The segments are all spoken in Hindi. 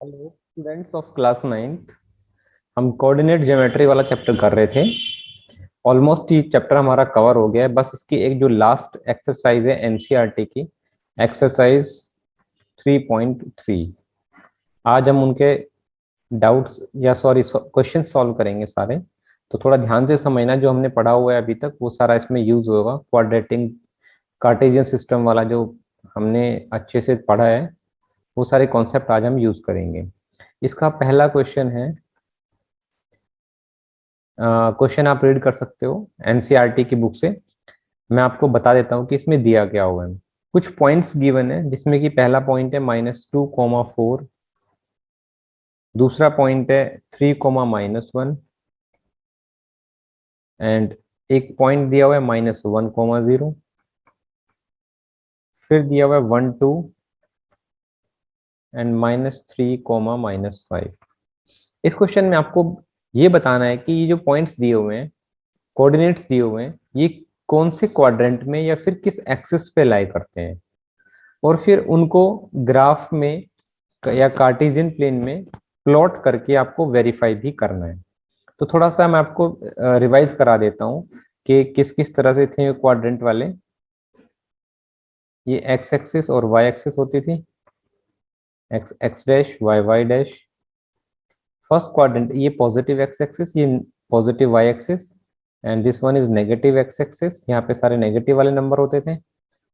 Hello students of class 9th। हम कोऑर्डिनेट ज्योमेट्री वाला चैप्टर कर रहे थे। ऑलमोस्ट ये चैप्टर हमारा कवर हो गया है। बस इसकी एक जो लास्ट एक्सरसाइज है एनसीईआरटी की एक्सरसाइज 3.3। आज हम उनके डाउट्स या सॉरी क्वेश्चन सॉल्व करेंगे सारे। तो थोड़ा ध्यान से समझना, जो हमने पढ़ा हुआ है अभी तक वो सारा इसमें यूज होगा। क्वाड्रेटिक कार्टेशियन सिस्टम वाला जो हमने अच्छे से पढ़ा है वो सारे कॉन्सेप्ट आज हम यूज करेंगे। इसका पहला क्वेश्चन है, क्वेश्चन आप रीड कर सकते हो एनसीईआरटी की बुक से। मैं आपको बता देता हूँ कि इसमें दिया क्या हुआ है। कुछ पॉइंट्स गिवन है जिसमें कि पहला पॉइंट है -2, 4। दूसरा पॉइंट है 3, -1। एंड एक पॉइंट दिया हुआ है -1, 0। फिर दिया हुआ है 1, 2 एंड -3, -5। इस क्वेश्चन में आपको ये बताना है कि ये जो पॉइंट्स दिए हुए हैं, कोऑर्डिनेट्स दिए हुए हैं, ये कौन से क्वाड्रेंट में या फिर किस एक्सिस पे लाई करते हैं, और फिर उनको ग्राफ में या कार्टेशियन प्लेन में प्लॉट करके आपको वेरीफाई भी करना है। तो थोड़ा सा मैं आपको रिवाइज करा देता हूँ कि किस किस तरह से थे क्वाड्रेंट वाले। ये एक्स एक्सिस और वाई एक्सिस होती थी, x x dash y y dash. First quadrant ये पॉजिटिव एक्स एक्सिस, ये positive y axis, and this one is negative x axis. यहाँ पे सारे नेगेटिव वाले नंबर होते थे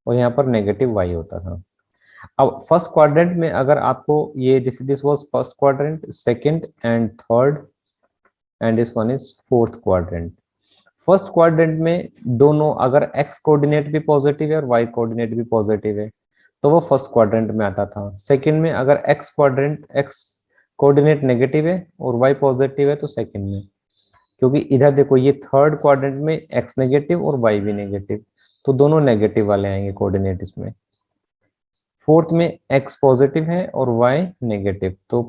और यहाँ पर नेगेटिव वाई होता था। अब फर्स्ट क्वाड्रेंट में अगर आपको ये this was first quadrant, second and third, and this one is fourth quadrant. First quadrant में दोनों अगर एक्स कोऑर्डिनेट भी पॉजिटिव है और वाई कोऑर्डिनेट भी पॉजिटिव है तो वो फर्स्ट क्वाड्रेंट में आता था। सेकंड में अगर एक्स कोऑर्डिनेट नेगेटिव है और वाई पॉजिटिव है तो सेकंड में। क्योंकि इधर देखो ये थर्ड क्वाड्रेंट में एक्स नेगेटिव और वाई भी नेगेटिव, तो दोनों नेगेटिव वाले आएंगे कोऑर्डिनेट इसमें। फोर्थ में एक्स पॉजिटिव है और वाई नेगेटिव, तो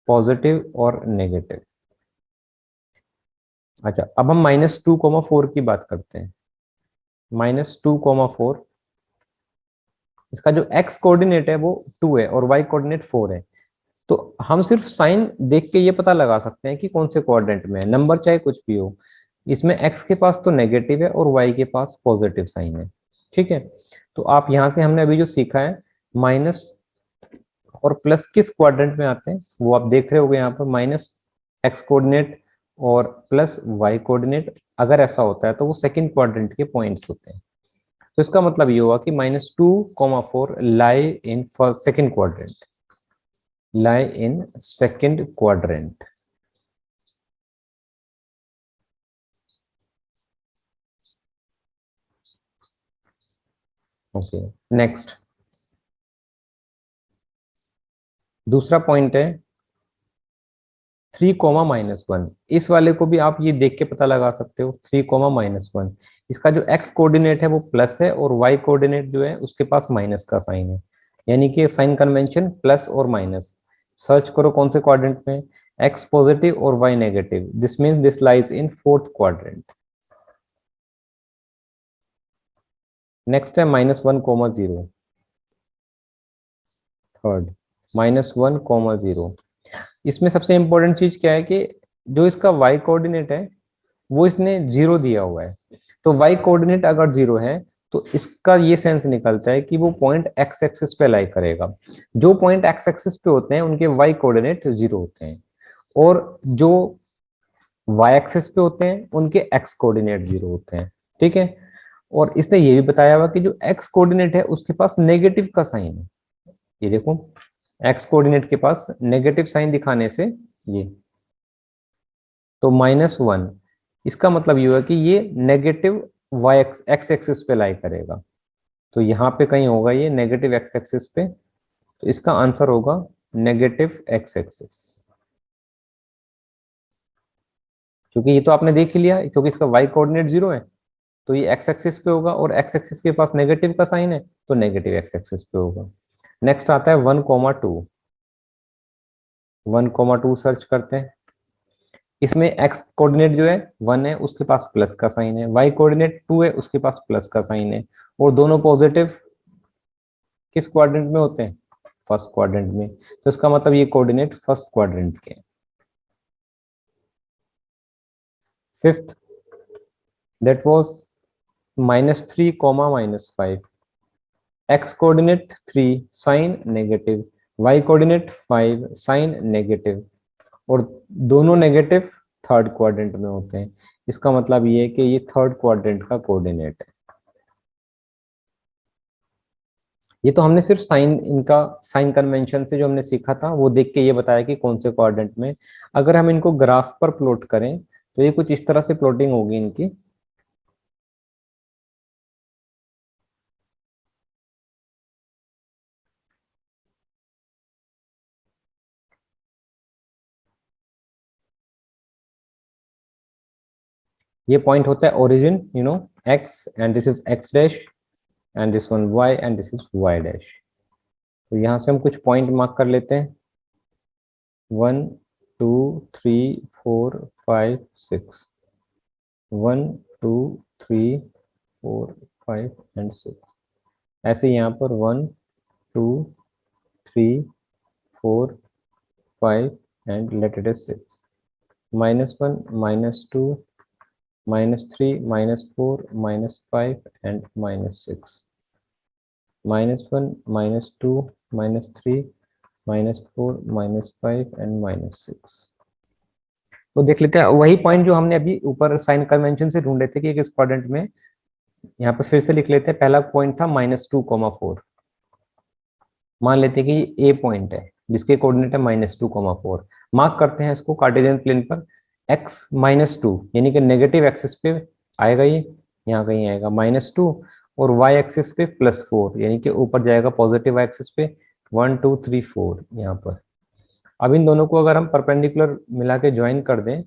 पॉजिटिव और नेगेटिव। अच्छा, अब हम -2, 4 की बात करते हैं। -2, 4, इसका जो एक्स कोऑर्डिनेट है वो 2 है और वाई कोऑर्डिनेट 4 है। तो हम सिर्फ साइन देख के ये पता लगा सकते हैं कि कौन से क्वाड्रेंट में है, नंबर चाहे कुछ भी हो। इसमें एक्स के पास तो नेगेटिव है और वाई के पास पॉजिटिव साइन है। ठीक है, तो आप यहां से हमने अभी जो सीखा है, माइनस और प्लस किस क्वाड्रेंट में आते हैं वो आप देख रहे होगे यहाँ पर। -x कोऑर्डिनेट और +y कोऑर्डिनेट अगर ऐसा होता है तो वो सेकंड क्वाड्रेंट के पॉइंट्स होते हैं। तो इसका मतलब ये हुआ कि -2, 4 lie in second quadrant, lie in second quadrant. Okay, next दूसरा पॉइंट है 3, -1। इस वाले को भी आप ये देख के पता लगा सकते हो, 3, -1। इसका जो एक्स कोऑर्डिनेट है वो प्लस है और वाई कोऑर्डिनेट जो है उसके पास माइनस का साइन है, यानी कि साइन कन्वेंशन प्लस और माइनस। सर्च करो कौन से क्वाड्रेंट में, एक्स पॉजिटिव और y negative, this means this lies in fourth quadrant. Next है -1, 0। थर्ड -1, 0। इसमें सबसे इंपॉर्टेंट चीज क्या है कि जो इसका y कोऑर्डिनेट है वो इसने 0 दिया हुआ है। तो y कोऑर्डिनेट अगर 0 है तो इसका ये सेंस निकलता है कि वो पॉइंट x एक्सिस पे लाई करेगा। जो पॉइंट x एक्सिस पे होते हैं उनके y कोऑर्डिनेट 0 होते हैं, और जो y एक्सिस पे होते हैं उनके x कोऑर्डिनेट 0 होते हैं। ठीक है, और इसने ये भी बताया हुआ कि जो x कोऑर्डिनेट है उसके पास नेगेटिव का साइन है। ये देखो, एक्स कोऑर्डिनेट के पास नेगेटिव साइन दिखाने से ये, तो -1, इसका मतलब ये हुआ कि ये नेगेटिव वाई एक्स एक्सिस पे लाई करेगा। तो यहाँ पे कहीं होगा ये नेगेटिव एक्स एक्सिस पे, तो इसका आंसर होगा नेगेटिव एक्स एक्सिस। क्योंकि ये तो आपने देख ही लिया, क्योंकि इसका वाई कोऑर्डिनेट 0 है तो ये एक्स एक्सिस पे होगा, और एक्स एक्सिस के पास नेगेटिव का साइन है तो नेगेटिव एक्स एक्सिस पे होगा। नेक्स्ट आता है 1, 2। 1, 2 सर्च करते हैं। इसमें x कोऑर्डिनेट जो है 1 है उसके पास प्लस का साइन है, y कोऑर्डिनेट 2 है उसके पास प्लस का साइन है, और दोनों पॉजिटिव किस क्वाड्रेंट में होते हैं, फर्स्ट क्वाड्रेंट में, तो इसका मतलब ये कोऑर्डिनेट फर्स्ट क्वाड्रेंट के हैं। Fifth, that was -3, -5, x coordinate 3 sign negative, y coordinate 5 sign negative, और दोनों नेगेटिव थर्ड क्वाड्रेंट में होते हैं। इसका मतलब ये है कि ये थर्ड क्वाड्रेंट का कोऑर्डिनेट है। ये तो हमने सिर्फ साइन, इनका साइन कन्वेंशन से जो हमने सीखा था वो देख के ये बताया कि कौन से क्वाड्रेंट में। अगर हम इनको ग्राफ पर प्लॉट करें तो ये कुछ इस तरह से प्लॉटिंग होगी इनकी। ये पॉइंट होता है origin, x, and this is x dash, and this one y, and this is y dash. तो यहाँ से हम कुछ पॉइंट मार्क कर लेते हैं, 1 2 3 4 5 6, 1 2 3 4 5 एंड 6। ऐसे यहाँ पर 1 2 3 4 5 and let it is 6, -1 -2 -3 -4 -5 and -6, -1 -2 -3 -4 -5 and -6। तो देख लेते हैं वही पॉइंट जो हमने अभी ऊपर साइन कन्वेंशन से ढूंढे थे कि किस क्वाड्रेंट में। यहाँ पे फिर से लिख लेते हैं, पहला पॉइंट था -2, 4। मान लेते हैं कि ये ए पॉइंट है जिसके कोऑर्डिनेट है -2, 4। मार्क करते हैं इसको कार्टेशियन प्लेन पर, x -2 यानी कि नेगेटिव एक्सिस पे आएगा, ये यहाँ कहीं आएगा -2, और y एक्सिस पे +4 यानी कि ऊपर जाएगा पॉजिटिव एक्सिस पे 1 2 3 4 यहाँ पर। अब इन दोनों को अगर हम परपेंडिकुलर मिला के ज्वाइन कर दें,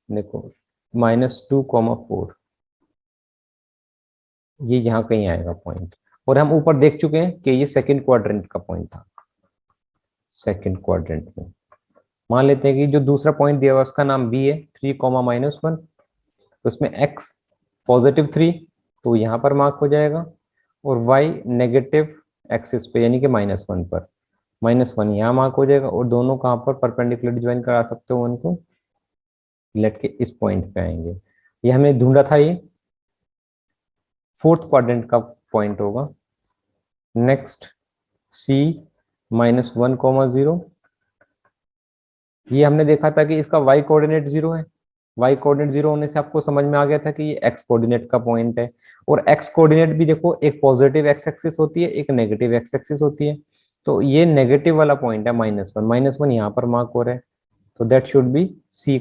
देखो -2, 4, ये यहाँ कहीं आएगा पॉइंट, और हम ऊपर देख चुके हैं कि ये सेकंड क्वाड्रेंट का पॉइंट था। सेकंड क्वाड्रेंट में मान लेते हैं कि जो दूसरा पॉइंट दिया हुआ उसका नाम बी है, 3, -1, तो उसमें x +3 तो यहाँ पर मार्क हो जाएगा, और y नेगेटिव एक्सिस पे यानी कि -1 पर, -1 यहाँ मार्क हो जाएगा, और दोनों कहाँ पर परपेंडिकुलर ज्वाइन करा सकते हो उनको, लेट के इस पॉइंट पे आएंगे। ये हमने ढूंढा था, ये फोर्थ क्वाड्रेंट का पॉइंट होगा। नेक्स्ट c -1, 0, ये हमने देखा था कि इसका y कोऑर्डिनेट 0 है। y कोऑर्डिनेट 0 होने से आपको समझ में आ गया था कि ये x कोऑर्डिनेट का पॉइंट है, और x कोऑर्डिनेट भी देखो, एक पॉजिटिव x एक्सिस होती है, एक नेगेटिव x एक्सिस होती है। तो ये नेगेटिव वाला पॉइंट है -1, -1 यहाँ पर मार्क हो रहा है, तो that should be C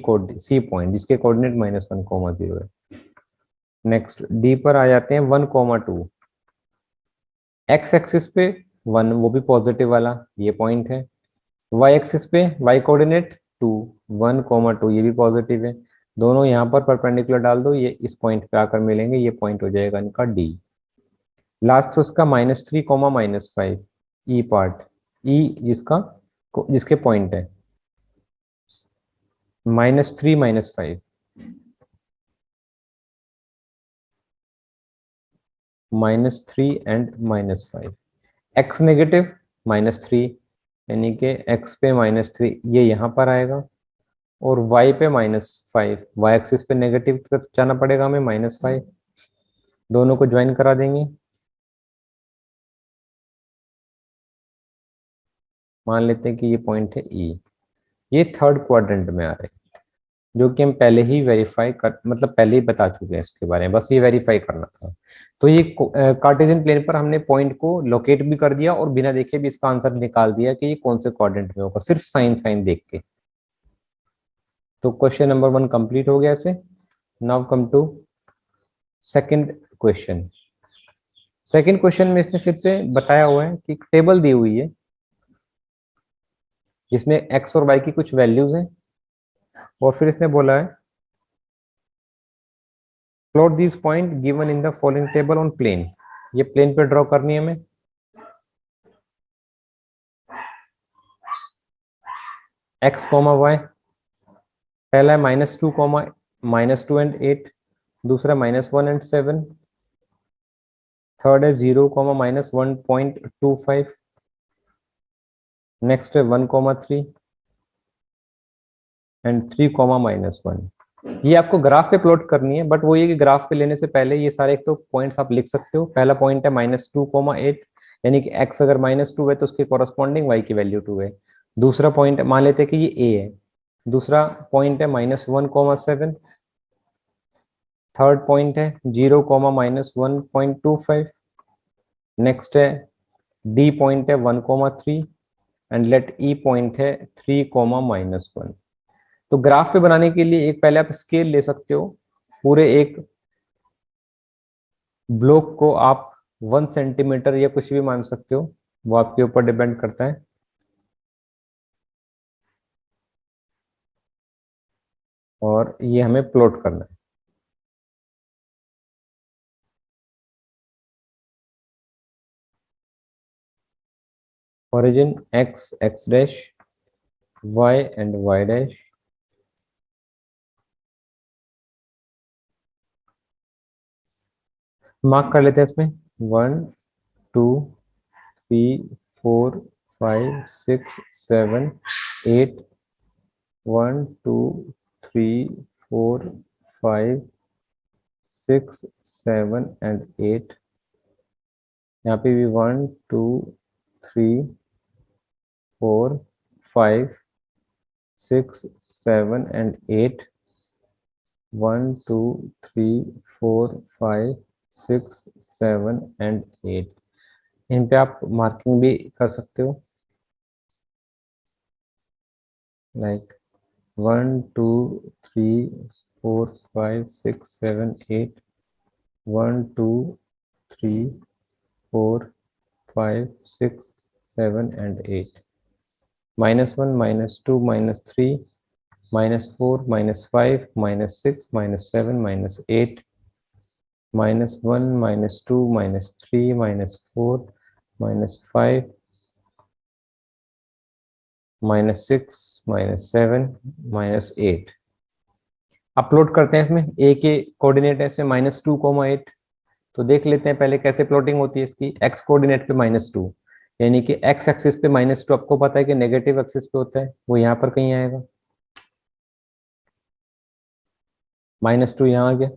point जिसके कोऑर्डिनेट -1, 0 है। नेक्स्ट डी पर आ जाते हैं, 1, 2, x एक्सिस पे 1 वो भी पॉजिटिव वाला ये पॉइंट है, y एक्सिस पे y कोऑर्डिनेट 2, 1, 2 ये भी पॉजिटिव है। दोनों यहाँ पर परपेंडिकुलर डाल दो, ये इस पॉइंट पे आकर मिलेंगे, ये पॉइंट हो जाएगा इनका डी। लास्ट उसका -3, -5 ई पार्ट, ई जिसके पॉइंट है -3, -5, -3 एंड -5, x नेगेटिव -3 यानी कि x पे -3 ये यहाँ पर आएगा, और y पे -5, y एक्सिस पे नेगेटिव तरफ जाना पड़ेगा हमें, -5, दोनों को ज्वाइन करा देंगे। मान लेते हैं कि ये पॉइंट है ई, ये थर्ड क्वाड्रेंट में आ रहे हैं, जो कि हम पहले ही वेरीफाई कर, मतलब पहले ही बता चुके हैं इसके बारे में, बस ये वेरीफाई करना था। तो ये कार्टेशियन प्लेन पर हमने पॉइंट को लोकेट भी कर दिया, और बिना देखे भी इसका आंसर निकाल दिया कि ये कौन से क्वाड्रेंट में होगा, सिर्फ साइन साइन देख के। तो क्वेश्चन नंबर 1 कंप्लीट हो गया ऐसे। Now come to second question. Second question में इसने फिर से बताया हुआ है कि टेबल दी हुई है जिसमें एक्स और वाई की कुछ वैल्यूज हैं, और फिर इसने बोला है plot this point given in the following table on plane. ये प्लेन पे ड्रॉ करनी है हमें। एक्स कॉमा वाई, पहला है -2 एंड 8, दूसरा -1 एंड 7, थर्ड है 0, -1.25, नेक्स्ट है 1,3 एंड 3,-1। ये आपको ग्राफ पे प्लॉट करनी है, बट वो ये कि ग्राफ पे लेने से पहले ये सारे एक तो पॉइंट्स आप लिख सकते हो। पहला पॉइंट है -2,8, यानी कि x अगर -2 है तो उसके कॉरस्पॉन्डिंग y की वैल्यू 2 है। दूसरा पॉइंट मान लेते हैं कि ये a है। दूसरा पॉइंट है -1,7। थर्ड पॉइंट है 0, -1.25। नेक्स्ट है d पॉइंट है 1,3 एंड लेट e पॉइंट है 3, -1। तो ग्राफ पे बनाने के लिए एक पहले आप स्केल ले सकते हो। पूरे एक ब्लॉक को आप 1 सेंटीमीटर या कुछ भी मान सकते हो, वो आपके ऊपर डिपेंड करता है। और ये हमें प्लॉट करना है। Origin x dash, y and y dash. Mark कर लेते हैं इसमें 1, 2, 3, 4, 5, 6, 7, 8। 1, 2, 3, 4, 5, 6, 7 एंड 8। यहाँ पे भी 1, 2, 3, 4, 5, 6, 7 एंड 8। 1, 2, 3, 4, 5, 6, 7 एंड 8। इन पे आप मार्किंग भी कर सकते हो, लाइक 1, 2, 3, 4, 5, 6, 7, 8। 1, 2, 3, 4, 5, 6, 7 एंड 8। -1, -2, -3, -4, -5, -6, -7, -8। -1, -2, -3, -4, -5, -6, -7, -8। अपलोड करते हैं इसमें a के कोऑर्डिनेट है इसमें -2,8। तो देख लेते हैं पहले कैसे प्लॉटिंग होती है इसकी। x कोऑर्डिनेट पे -2, यानी कि x एक्सिस पे -2 आपको पता है कि नेगेटिव एक्सिस पे होता है, वो यहाँ पर कहीं आएगा। -2 यहाँ आ गया।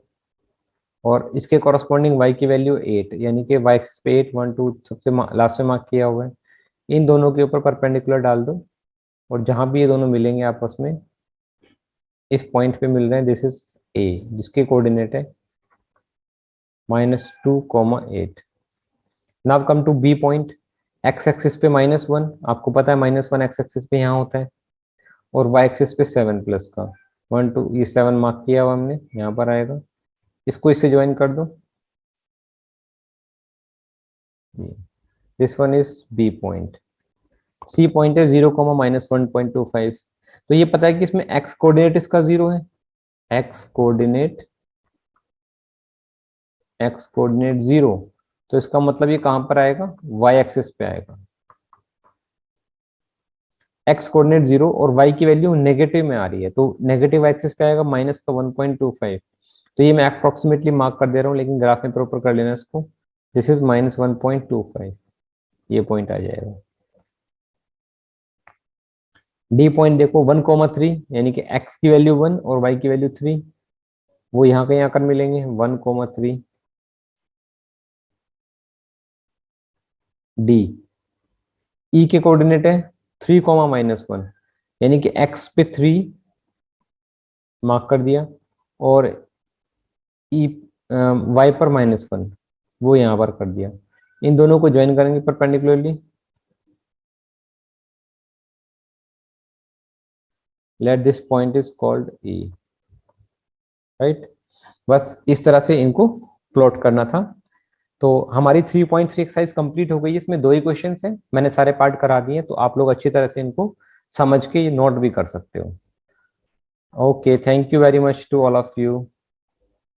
और इसके कॉरस्पॉन्डिंग y की वैल्यू 8, यानी कि y एक्सिस पे 8, 1, 2 सबसे लास्ट में मार्क किया हुआ है। इन दोनों के ऊपर परपेंडिकुलर डाल दो, और जहां भी ये दोनों मिलेंगे आपस में, इस पॉइंट पे मिल रहे हैं, दिस इज a, जिसके कोऑर्डिनेट है -2,8। Now come to b point. x axis पे -1, आपको पता है -1 x एक्सिस पे यहाँ होता है, और y एक्सिस पे 7 प्लस का 1, 2, ये 7 मार्क किया हुआ हमने, यहाँ पर आएगा। इसको इससे ज्वाइन कर दो। This one is b point. c point है 0, -1.25। तो ये पता है कि इसमें x कोऑर्डिनेट इसका 0 है। x कोऑर्डिनेट 0, तो इसका मतलब ये कहां पर आएगा, y एक्सिस पे आएगा। x कोऑर्डिनेट 0 और y की वैल्यू नेगेटिव में आ रही है, तो नेगेटिव एक्सिस पे आएगा माइनस का 1.25। तो ये मैं अप्रोक्सीमेटली मार्क कर दे रहा हूँ, लेकिन ग्राफ में प्रॉपर कर लेना इसको। दिस इज -1.25, ये पॉइंट आ जाएगा। डी पॉइंट देखो 1,3, यानी कि x की वैल्यू 1 और y की वैल्यू 3, वो यहाँ कहीं आकर मिलेंगे 1,3। डी ई के कोऑर्डिनेट है 3, -1, यानी कि x पे 3 मार्क कर दिया, और ई y पर -1 वो यहाँ पर कर दिया। इन दोनों को ज्वाइन करेंगे perpendicularly. Let this point is called E, right. बस इस तरह से इनको प्लॉट करना था। तो हमारी 3.3 एक्सरसाइज कंप्लीट हो गई। इसमें 2 ही क्वेश्चन हैं, मैंने सारे पार्ट करा दिए, तो आप लोग अच्छी तरह से इनको समझ के नोट भी कर सकते हो। Okay, thank you very much to all of you.